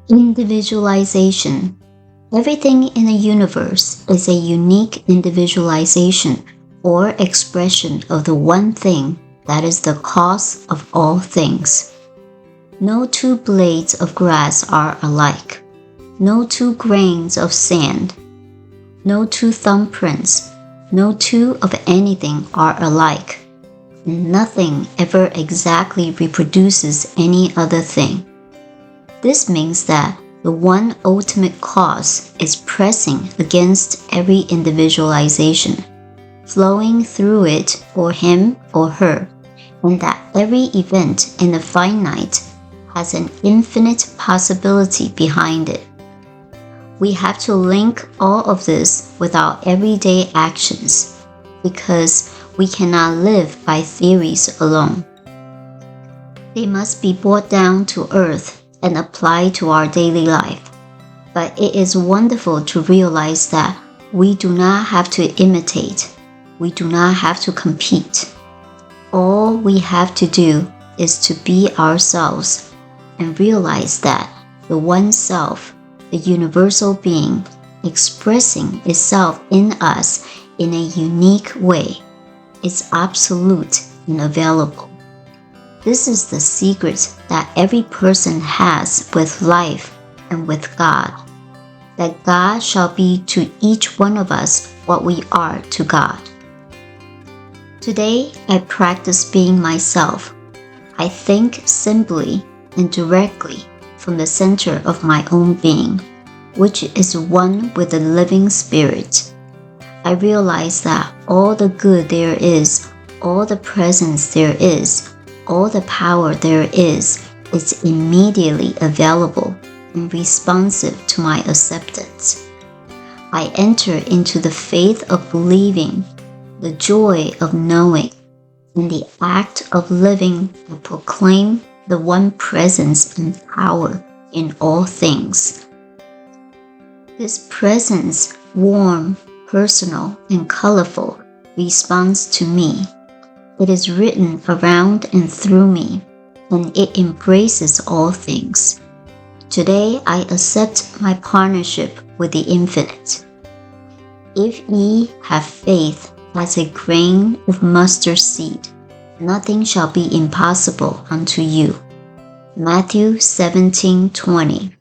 Individualization. Everything in the universe is a unique individualization or expression of the one thing that is the cause of all things. No two blades of grass are alike. No two grains of sand. No two thumbprints. No two of anything are alike. Nothing ever exactly reproduces any other thing. This means that the one ultimate cause is pressing against every individualization, flowing through it for him or her, and that every event in the finite has an infinite possibility behind it. We have to link all of this with our everyday actions, because we cannot live by theories alone. They must be brought down to earth and applied to our daily life. But it is wonderful to realize that we do not have to imitate. We do not have to compete. All we have to do is to be ourselves and realize that the one self, the universal being, expressing itself in us in a unique way, is absolute and available. This is the secret that every person has with life and with God, that God shall be to each one of us what we are to God. Today, I practice being myself. I think simply and directly from the center of my own being, which is one with the living spirit. I realize that all the good there is, all the presence there is, all the power there is immediately available and responsive to my acceptance. I enter into the faith of believing, the joy of knowing, and the act of living to proclaim the one presence and power in all things. This presence, warm, personal, and colorful, responds to me. It is written around and through me, and it embraces all things. Today I accept my partnership with the infinite. If ye have faith as a grain of mustard seed, nothing shall be impossible unto you. Matthew 17:20.